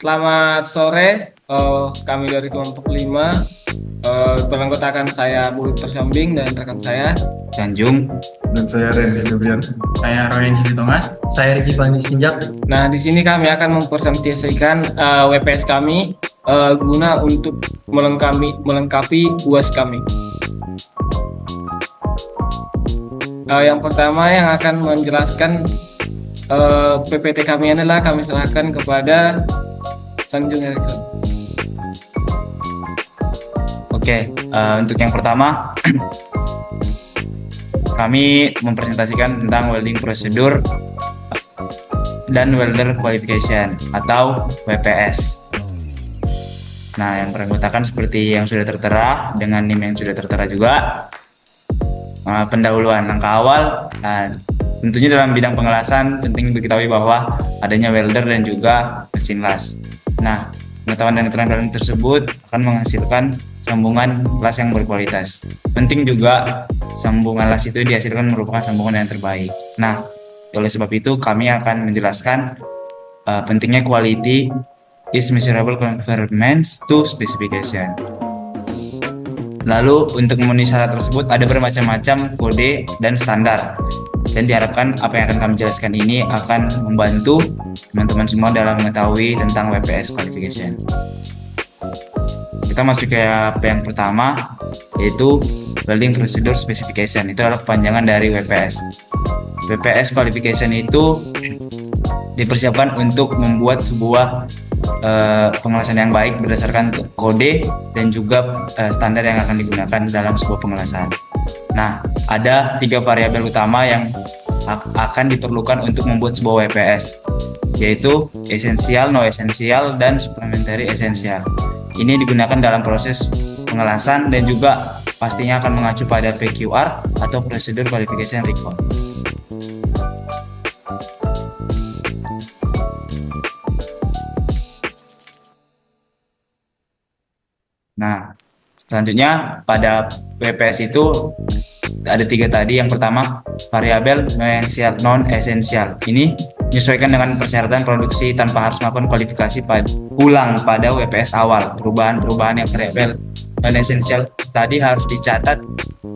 Selamat sore, kami dari kelompok 5 beranggotakan saya Budi Tersambing dan rekan saya. Sanjung. Dan saya Randy Febrian. Saya Royan Silitonga. Saya Riki Fandi Sinjak. Nah, di sini kami akan mempresentasikan WPS kami guna untuk melengkapi UAS kami. Yang pertama yang akan menjelaskan PPT kami adalah kami serahkan kepada Sanjung Erika. Oke, untuk yang pertama kami mempresentasikan tentang welding procedure dan welder qualification atau WPS. Nah, yang beranggotakan seperti yang sudah tertera dengan NIM yang sudah tertera juga. Pendahuluan langkah awal, tentunya dalam bidang pengelasan penting diketahui bahwa adanya welder dan juga mesin las. Nah, pengetahuan dan keterampilan tersebut akan menghasilkan sambungan las yang berkualitas. Penting juga sambungan las itu dihasilkan merupakan sambungan yang terbaik. Nah, oleh sebab itu kami akan menjelaskan pentingnya quality is measurable conformance to specification. Lalu untuk memenuhi syarat tersebut ada bermacam-macam kode dan standar, dan diharapkan apa yang akan kami jelaskan ini akan membantu teman-teman semua dalam mengetahui tentang WPS qualification. Kita masuk ke yang pertama, yaitu welding procedure specification. Itu adalah kepanjangan dari WPS. WPS qualification itu dipersiapkan untuk membuat sebuah pengelasan yang baik berdasarkan kode dan juga standar yang akan digunakan dalam sebuah pengelasan. Nah, ada 3 variabel utama yang akan diperlukan untuk membuat sebuah WPS, yaitu essential, no essential, dan supplementary essential. Ini digunakan dalam proses pengelasan dan juga pastinya akan mengacu pada PQR atau Procedure Qualification Record. Nah, selanjutnya pada WPS itu ada 3 tadi. Yang pertama, variabel non-essential. Ini menyesuaikan dengan persyaratan produksi tanpa harus melakukan kualifikasi ulang pada WPS awal. Perubahan-perubahan yang variabel non-essential tadi harus dicatat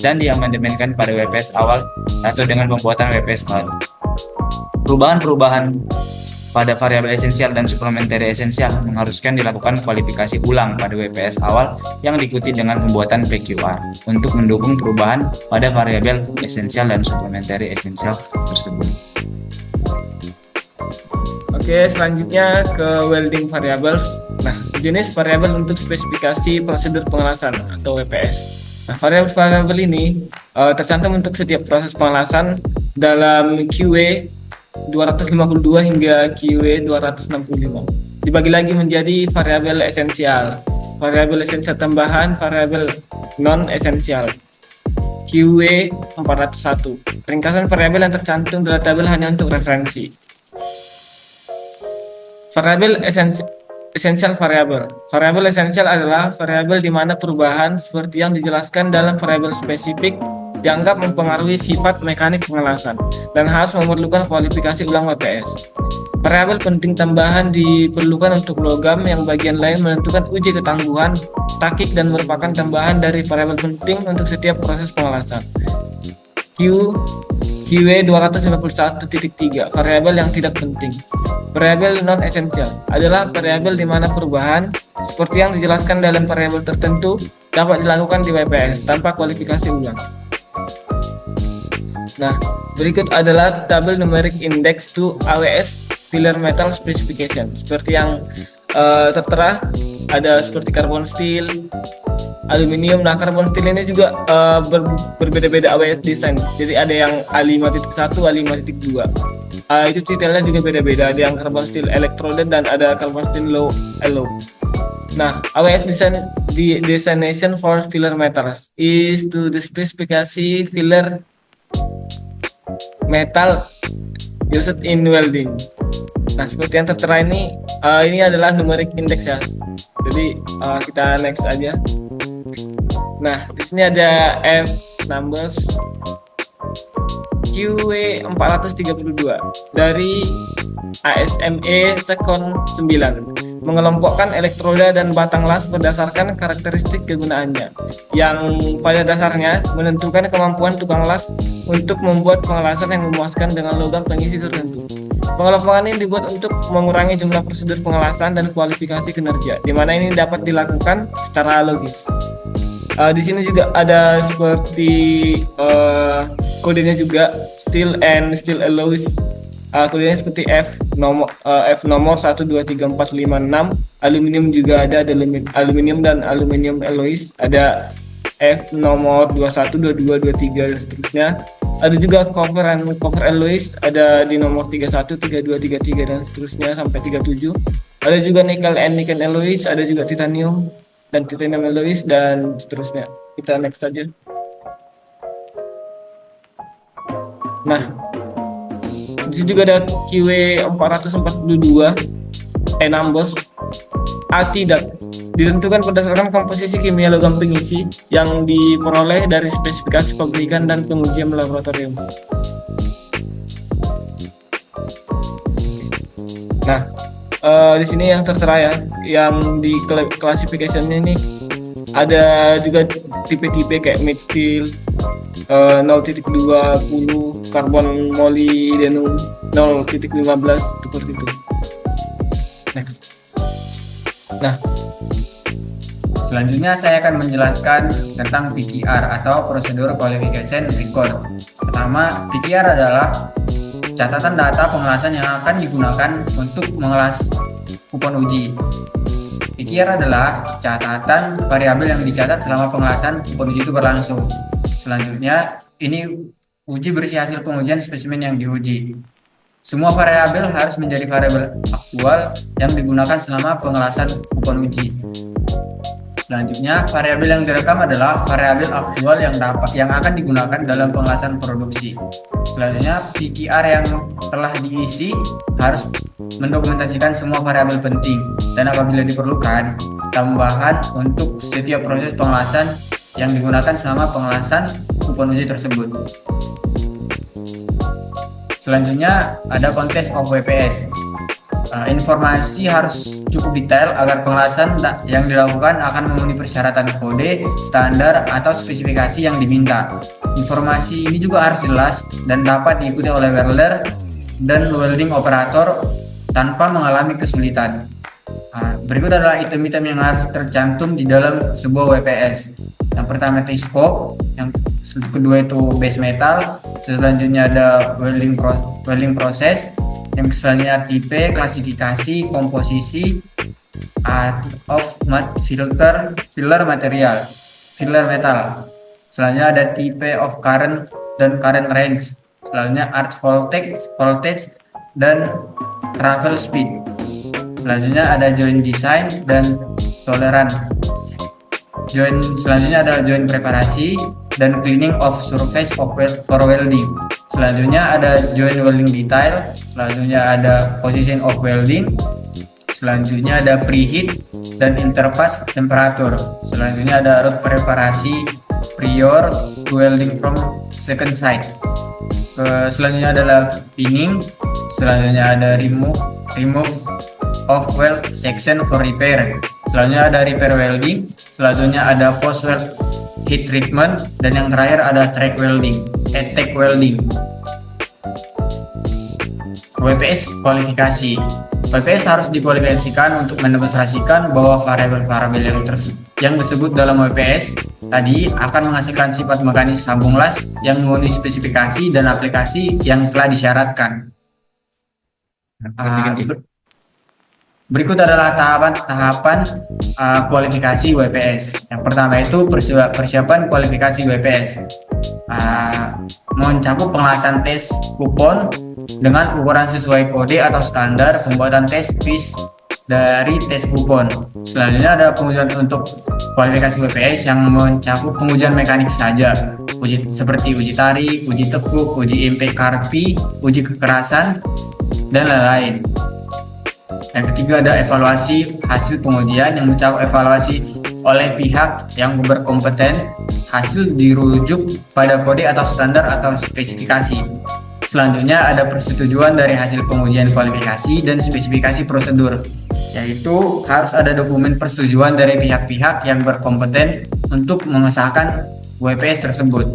dan diamandemenkan pada WPS awal atau dengan pembuatan WPS baru. Perubahan-perubahan pada variabel esensial dan suplementary esensial mengharuskan dilakukan kualifikasi ulang pada WPS awal yang diikuti dengan pembuatan PQR untuk mendukung perubahan pada variabel esensial dan suplementary esensial tersebut. Oke, selanjutnya ke welding variables. Nah, jenis variabel untuk spesifikasi prosedur pengelasan atau WPS. Nah, variabel ini tercantum untuk setiap proses pengelasan dalam QE 252 hingga QE 265. Dibagi lagi menjadi variabel esensial, variabel esensial tambahan, variabel non esensial. QE 401. Ringkasan variabel yang tercantum dalam tabel hanya untuk referensi. Variabel esensial variabel. Variabel esensial adalah variabel di mana perubahan seperti yang dijelaskan dalam variabel spesifik dianggap mempengaruhi sifat mekanik pengelasan dan harus memerlukan kualifikasi ulang WPS. Variabel penting tambahan diperlukan untuk logam yang bagian lain menentukan uji ketangguhan takik dan merupakan tambahan dari variabel penting untuk setiap proses pengelasan. QE 251.3 variabel yang tidak penting. Variabel non esensial adalah variabel di mana perubahan seperti yang dijelaskan dalam variabel tertentu dapat dilakukan di WPS tanpa kualifikasi ulang. Nah, berikut adalah tabel numeric index to AWS filler metal specification. Seperti yang tertera, ada seperti carbon steel, aluminium. Nah, carbon steel ini juga berbeda-beda AWS design. Jadi ada yang A5.1, A5.2. Itu detailnya juga beda-beda. Ada yang carbon steel electroded dan ada carbon steel low alloy. Nah, AWS designation for filler metals is to the specifikasi filler metal used in welding. Nah, seperti yang tertera ini adalah numeric index ya. Jadi kita next aja. Nah, di sini ada F numbers QW 432 dari ASME Second 9. mengelompokkan elektroda dan batang las berdasarkan karakteristik kegunaannya, yang pada dasarnya menentukan kemampuan tukang las untuk membuat pengelasan yang memuaskan dengan logam pengisi tertentu. Pengelompokan ini dibuat untuk mengurangi jumlah prosedur pengelasan dan kualifikasi kinerja, di mana ini dapat dilakukan secara logis. Di sini juga ada seperti kodenya juga steel and steel alloys. Kodenya seperti F nomor 1 2 3 4 5 6. Aluminium juga ada aluminium dan aluminium alloys. Ada F nomor 21 22 23 dan seterusnya. Ada juga cover alloys, ada di nomor 31 32 33 dan seterusnya sampai 37. Ada juga nickel and nickel alloys, ada juga titanium dan titanium alloys dan seterusnya. Kita next saja. Nah, di sini juga ada QW 442 numbers tidak ditentukan berdasarkan komposisi kimia logam pengisi yang diperoleh dari spesifikasi pabrikan dan pengujian laboratorium. Nah, di sini yang tertera ya, yang di klasifikasinya ini ada juga tipe-tipe kayak mid steel 0.20 karbon molybdenum 0.15 seperti itu. Next. Nah, selanjutnya saya akan menjelaskan tentang PQR atau Procedure Qualification Record. Pertama, PQR adalah catatan data pengelasan yang akan digunakan untuk mengelas kupon uji. PQR adalah catatan variabel yang dicatat selama pengelasan kupon uji itu berlangsung. Selanjutnya, ini uji bersih hasil pengujian spesimen yang diuji. Semua variabel harus menjadi variabel aktual yang digunakan selama pengelasan kupon uji. Selanjutnya, variabel yang direkam adalah variabel aktual yang akan digunakan dalam pengelasan produksi. Selanjutnya, PQR yang telah diisi harus mendokumentasikan semua variabel penting dan apabila diperlukan, tambahan untuk setiap proses pengelasan yang digunakan selama pengelasan kupon uji tersebut. Selanjutnya ada kontes of WPS. Informasi harus cukup detail agar pengelasan yang dilakukan akan memenuhi persyaratan kode, standar, atau spesifikasi yang diminta. Informasi ini juga harus jelas dan dapat diikuti oleh welder dan welding operator tanpa mengalami kesulitan. Berikut adalah item-item yang harus tercantum di dalam sebuah WPS. Yang pertama itu scope, yang kedua itu base metal, selanjutnya ada welding proses, yang selanjutnya tipe, klasifikasi, komposisi, filler metal. Selanjutnya ada tipe of current dan current range. Selanjutnya art voltage dan travel speed. Selanjutnya ada joint design dan tolerance. Selanjutnya ada joint preparasi dan cleaning of surface for welding. Selanjutnya ada joint welding detail. Selanjutnya ada position of welding. Selanjutnya ada preheat dan interface temperature. Selanjutnya ada root preparasi prior to welding from second side. Selanjutnya adalah pinning. Selanjutnya ada remove of weld section for repair. Selanjutnya ada repair welding. Selanjutnya ada post weld heat treatment dan yang terakhir ada tack welding. WPS kualifikasi. WPS harus dikualifikasikan untuk mendemonstrasikan bahwa variabel-variabel yang disebut dalam WPS tadi akan menghasilkan sifat mekanis sambung las yang memenuhi spesifikasi dan aplikasi yang telah disyaratkan. Berikut adalah tahapan kualifikasi WPS. Yang pertama itu persiapan kualifikasi WPS. Mencakup pengelasan tes kupon dengan ukuran sesuai kode atau standar pembuatan tes piece dari tes kupon. Selanjutnya ada pengujian untuk kualifikasi WPS yang mencakup pengujian mekanik saja, seperti uji tarik, uji tepuk, uji impact karpi, uji kekerasan, dan lain-lain. Yang ketiga ada evaluasi hasil pengujian yang mencakup evaluasi oleh pihak yang berkompeten, hasil dirujuk pada kode atau standar atau spesifikasi. Selanjutnya ada persetujuan dari hasil pengujian kualifikasi dan spesifikasi prosedur. yaitu harus ada dokumen persetujuan dari pihak-pihak yang berkompeten untuk mengesahkan WPS tersebut.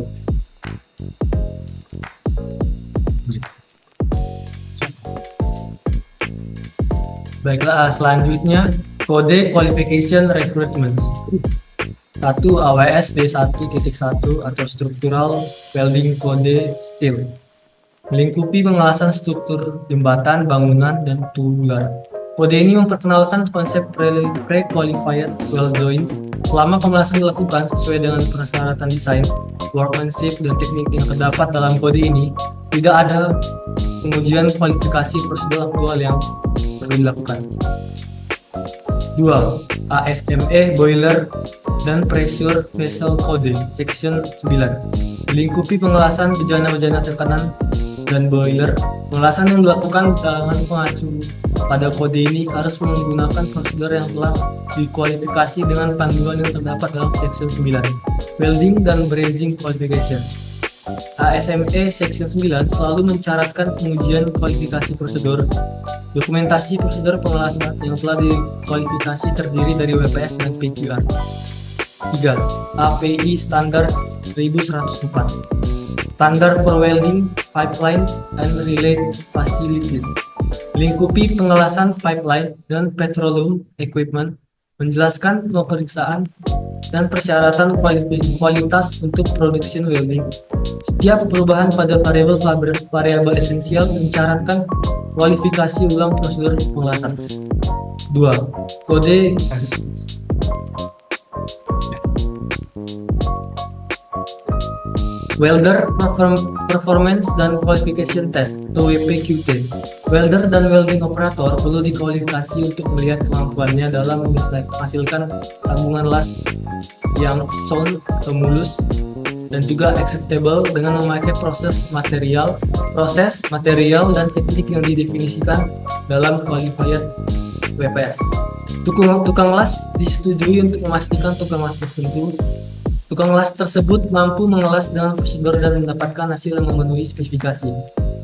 Baiklah, selanjutnya kode qualification requirements. 1 AWS D1.1 atau Structural Welding Code Steel. Melingkupi pengelasan struktur jembatan, bangunan, dan tubular. Kode ini memperkenalkan konsep pre-qualified weld joints. Selama pengelasan dilakukan sesuai dengan persyaratan desain, workmanship, dan teknik yang terdapat dalam kode ini, tidak ada pengujian kualifikasi prosedur aktual yang perlu dilakukan. 2. ASME Boiler dan Pressure Vessel Code Section 9. Melingkupi pengelasan bejana-bejana tekanan dan boiler. Pengelasan yang dilakukan dengan mengacu pada kode ini harus menggunakan prosedur yang telah dikualifikasi dengan panduan yang terdapat dalam Section 9. Welding dan Brazing Qualification. ASME Section 9 selalu mencaratkan pengujian kualifikasi prosedur. Dokumentasi prosedur pengelasan yang telah dikualifikasi terdiri dari WPS dan PQR. 3. API Standar 1104. Standard for Welding Pipelines and Related Facilities. Melingkupi pengelasan pipeline dan petroleum equipment, menjelaskan pemeriksaan dan persyaratan kualitas untuk production welding. Setiap perubahan pada variabel esensial mencaratkan kualifikasi ulang prosedur pengelasan. 2. Kode Welder Performance dan Qualification Test atau WPQT. Welder dan welding operator perlu dikualifikasi untuk melihat kemampuannya dalam menghasilkan sambungan las yang sound atau mulus dan juga acceptable dengan memakai proses material dan teknik yang didefinisikan dalam qualified WPS. Tukang las disetujui untuk memastikan tukang las tertentu. Tukang las tersebut mampu mengelas dengan prosedur dan mendapatkan hasil yang memenuhi spesifikasi.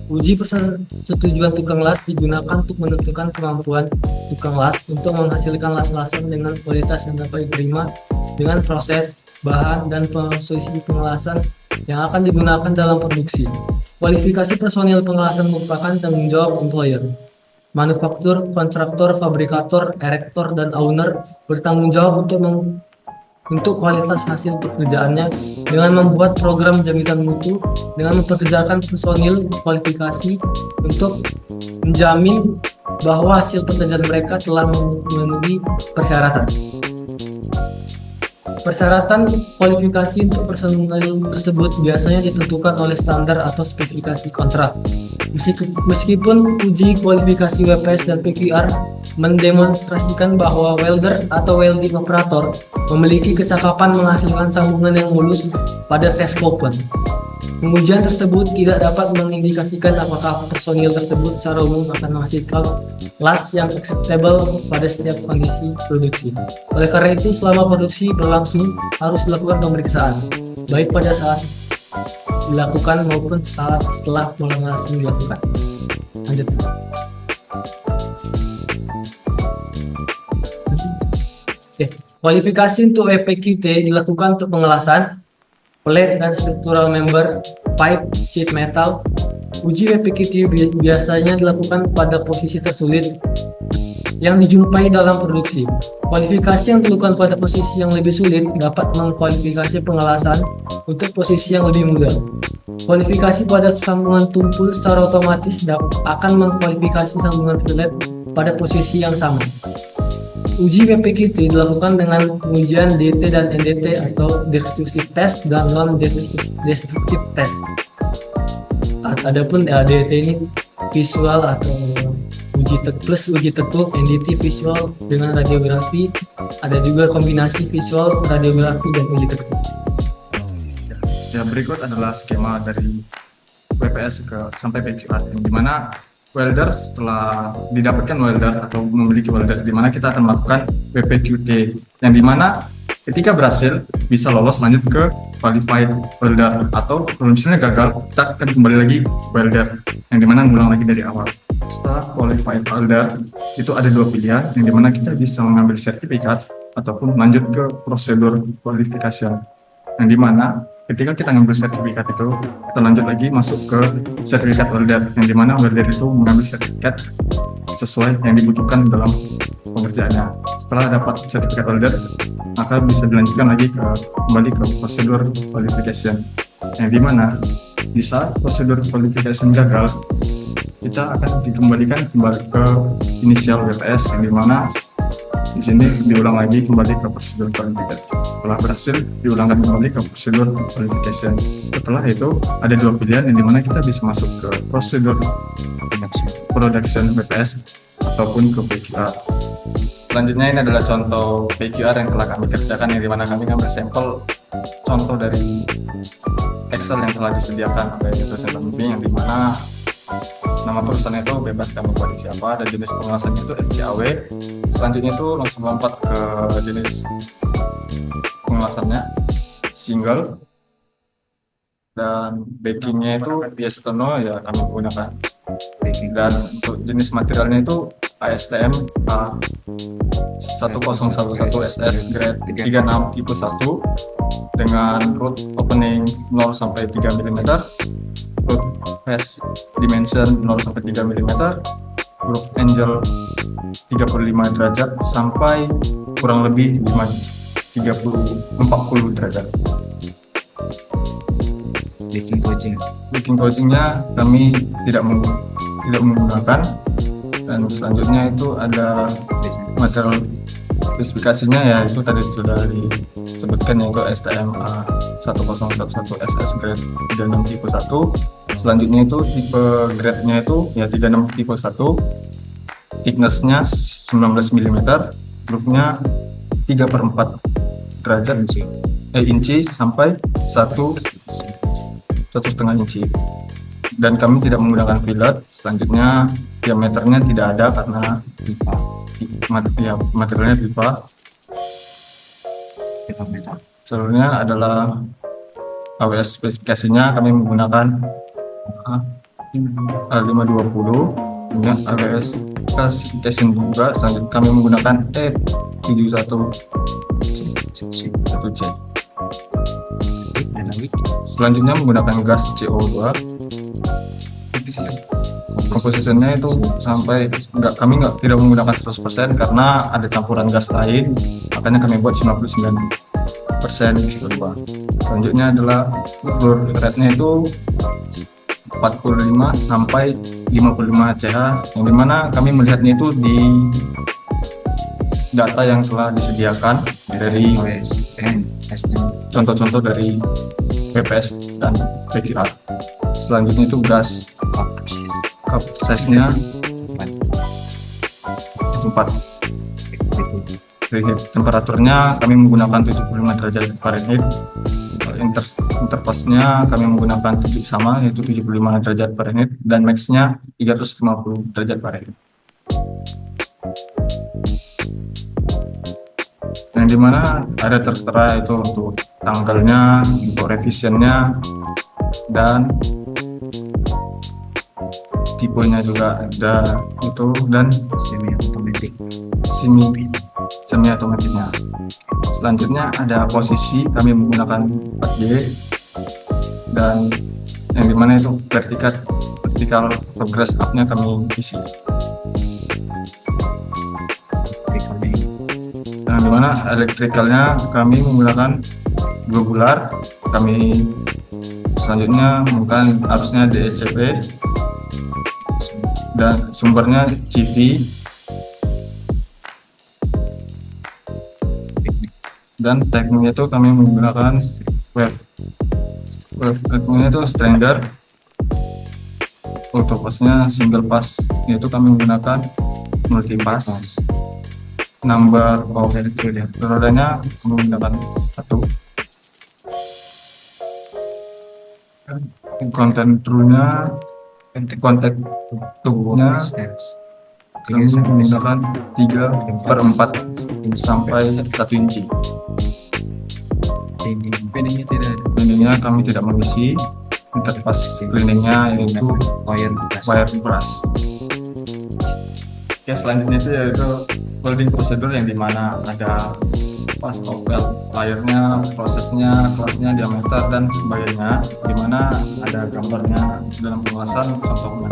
Uji persetujuan tukang las digunakan untuk menentukan kemampuan tukang las untuk menghasilkan las-lasan dengan kualitas yang dapat diterima dengan proses, bahan, dan posisi pengelasan yang akan digunakan dalam produksi. Kualifikasi personil pengelasan merupakan tanggung jawab employer. Manufaktur, kontraktor, fabrikator, erektor, dan owner bertanggung jawab untuk kualitas hasil pekerjaannya dengan membuat program jaminan mutu dengan mempekerjakan personil kualifikasi untuk menjamin bahwa hasil pekerjaan mereka telah memenuhi persyaratan. Persyaratan kualifikasi untuk personil tersebut biasanya ditentukan oleh standar atau spesifikasi kontrak. Meskipun uji kualifikasi WPS dan PQR mendemonstrasikan bahwa welder atau welding operator memiliki kecakapan menghasilkan sambungan yang mulus pada tes Koppen. Pengujian tersebut tidak dapat mengindikasikan apakah personil tersebut secara umum akan menghasilkan las yang acceptable pada setiap kondisi produksi. Oleh karena itu, selama produksi berlangsung harus dilakukan pemeriksaan, baik pada saat dilakukan maupun saat setelah pengelasan dilakukan. Lanjut. Kualifikasi untuk WPQT dilakukan untuk pengelasan plate dan structural member, pipe, sheet metal. Uji WPQT biasanya dilakukan pada posisi tersulit yang dijumpai dalam produksi. Kualifikasi yang dilakukan pada posisi yang lebih sulit dapat mengkualifikasi pengelasan untuk posisi yang lebih mudah. Kualifikasi pada sambungan tumpul secara otomatis akan mengkualifikasi sambungan fillet pada posisi yang sama. Uji WPQT dilakukan dengan pengujian DT dan NDT atau destructive test dan non-destructive test. Adapun DT ini visual atau uji tekuk, NDT visual dengan radiografi, ada juga kombinasi visual, radiografi, dan uji tekuk. Ya, berikut adalah skema dari WPS sampai PQR, yang dimana welder setelah didapatkan welder atau memiliki welder, dimana kita akan melakukan WPQT, yang dimana ketika berhasil bisa lolos lanjut ke qualified welder, atau kalau misalnya gagal kita akan kembali lagi welder, yang dimana ngulang lagi dari awal. setelah qualified welder itu ada dua pilihan, yang dimana kita bisa mengambil sertifikat ataupun lanjut ke prosedur qualification, yang dimana ketika kita ngambil sertifikat itu kita lanjut lagi masuk ke sertifikat welder, yang dimana welder itu mengambil sertifikat sesuai yang dibutuhkan dalam pengerjaannya. Setelah dapat sertifikat welder, maka bisa dilanjutkan lagi kembali ke prosedur qualification, yang dimana bisa prosedur qualification gagal, kita akan dikembalikan kembali ke inisial WPS, yang dimana di sini diulang lagi kembali ke prosedur qualification. Setelah berhasil, diulangkan kembali ke prosedur qualification. Setelah itu ada dua pilihan, yang dimana kita bisa masuk ke prosedur production WPS ataupun ke PQR. Selanjutnya ini adalah contoh PQR yang telah kami kerjakan, yang dimana kami ngambil sampel contoh dari Excel yang telah disediakan oleh dosen pembimbing, yang dimana nama perusahaan itu bebas kami buat siapa, dan jenis pengawasannya itu FCAW. Selanjutnya itu langsung lompat ke jenis pengawasannya single, dan backingnya itu biasa tono ya kami menggunakan backing. Dan untuk jenis materialnya itu ASTM A1011 SS grade 36 tipe 1 dengan root opening 0 sampai 3 mm, root face dimension 0 sampai 3 mm, groove angle 35 derajat sampai kurang lebih 40 derajat. Backing coachingnya kami tidak menggunakan. Dan selanjutnya itu ada material spesifikasinya, ya itu tadi sudah disebutkan, yaitu STM A1011 SS grade 36 tipe 1. Selanjutnya itu tipe grade-nya itu ya 36 tipe 1, thickness-nya 19 mm, groove-nya 3/4 derajat inci sampai 1,5 inci. Dan kami tidak menggunakan fillet. Selanjutnya diameternya tidak ada karena materialnya pipa. Selanjutnya adalah AWS spesifikasinya, kami menggunakan A520 dengan AWS classification juga. Selanjutnya kami menggunakan E71C. Selanjutnya menggunakan gas CO2. Komposisinya itu sampai kami tidak menggunakan 100% karena ada campuran gas lain, makanya kami buat 99% CO2. Selanjutnya adalah flow rate-nya itu 45 sampai 55 CH, yang dimana kami melihatnya itu di data yang telah disediakan dari contoh-contoh dari WPS dan PQR. Selanjutnya itu gas cup size-nya 4. Temperaturnya kami menggunakan 75 derajat Fahrenheit. Interface-nya kami menggunakan sama, yaitu 75 derajat Fahrenheit, dan max-nya 350 derajat Fahrenheit. Yang dimana ada tertera itu untuk tanggalnya, untuk revisionnya, dan tipenya juga ada itu, dan semi otomatiknya. Selanjutnya ada posisi, kami menggunakan 4G, dan yang dimana itu vertical progress up-nya kami isi. Yang dimana elektrikalnya kami menggunakan 2 bular. Kami selanjutnya menggunakan arusnya DECP, dan sumbernya CV, dan tekniknya itu kami menggunakan wave tekniknya itu stranger. Untuk pasnya single pass, yaitu kami menggunakan multi pass. Number of rodanya menggunakan 1. Konten true-nya, kontak tubuhnya kami menggunakan 3/4 sampai 1 inci. Pendingnya kami tidak mengisi. Interface cleaningnya yaitu wire brush. Oke, selanjutnya itu yaitu welding prosedur yang dimana ada pas weld layernya, prosesnya, kelasnya, diameter dan sebagainya, dimana ada gambarnya dalam pengelasan contohnya.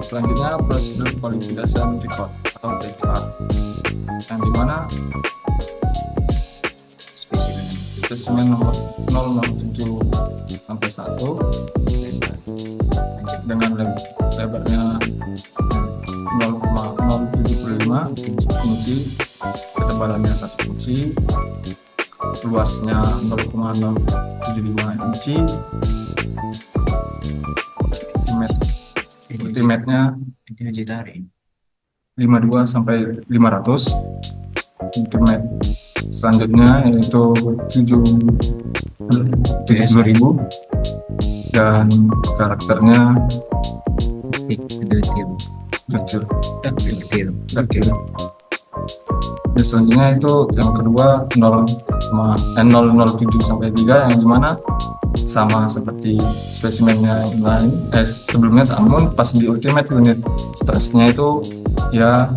Selanjutnya prosedur qualification record atau PQR, yang dimana spesimen nomor 007 sampai 1 dengan lebarnya 0,075 inci, ketebalannya 1 inci, luasnya 0,075 inci, ultimate-nya 52 sampai 500, ultimate selanjutnya yaitu 70.000 dan karakternya kecil. Dan selanjutnya itu yang kedua 007 sampai 3 yang dimana sama seperti spesimennya yang lain sebelumnya, namun pas di ultimate unit stressnya itu ya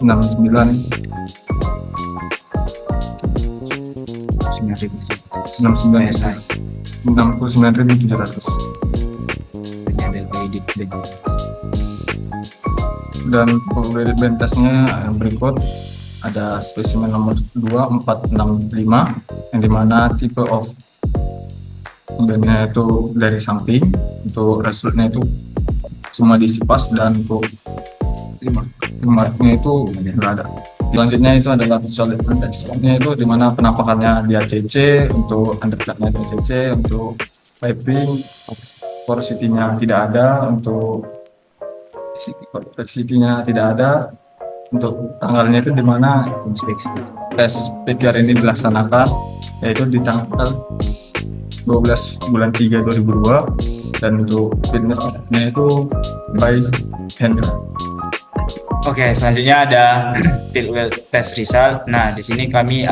69.700. Dan band testnya yang berikut ada spesimen nomor 2465 yang dimana tipe of bandnya itu dari samping, untuk resultnya itu cuma diisi pas, dan untuk limarnya itu nggak ada. Selanjutnya itu adalah visual index-nya itu dimana penampakannya di ACC, untuk undercutnya di ACC, untuk piping porosity-nya tidak ada, untuk complexity-nya tidak ada, untuk tanggalnya itu dimana tes PQR ini dilaksanakan yaitu di tanggal 12 bulan 3 2002, dan untuk fitness-nya itu by hand. Oke, selanjutnya ada field weld test result. Nah, di sini kami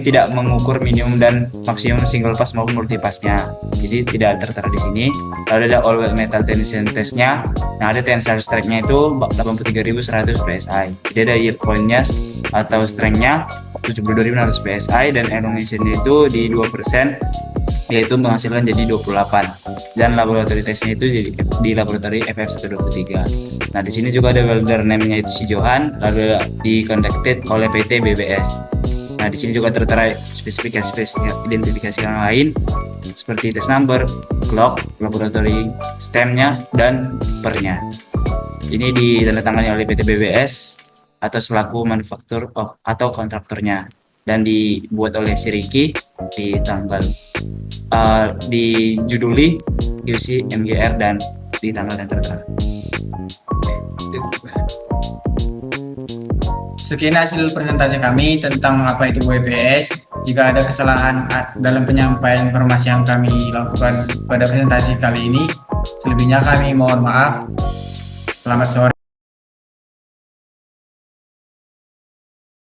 tidak mengukur minimum dan maksimum single pass maupun multi passnya. Jadi tidak tertera di sini. Lalu ada all weld metal tension testnya. Nah, ada tensile strength-nya itu 83.100 PSI. Jadi ada yield point-nya atau strength-nya 72.600 PSI, dan elongation-nya itu di 2%, yaitu menghasilkan jadi 28. Dan laboratori tesnya itu di laboratori FF123. Nah, di sini juga ada welder name-nya itu si Johan, lalu di conducted oleh PT BBS. Nah, di sini juga tertera spesifikasi identifikasi yang lain seperti test number, clock, laboratori stem-nya, dan per-nya. Ini ditandatangani oleh PT BBS atau selaku manufaktur atau kontraktornya, dan dibuat oleh si Ricky di tanggal dijuduli QC MGR dan di tanggal yang tertera. Sekian hasil presentasi kami tentang apa itu WPS. Jika ada kesalahan dalam penyampaian informasi yang kami lakukan pada presentasi kali ini, selebihnya kami mohon maaf. Selamat sore.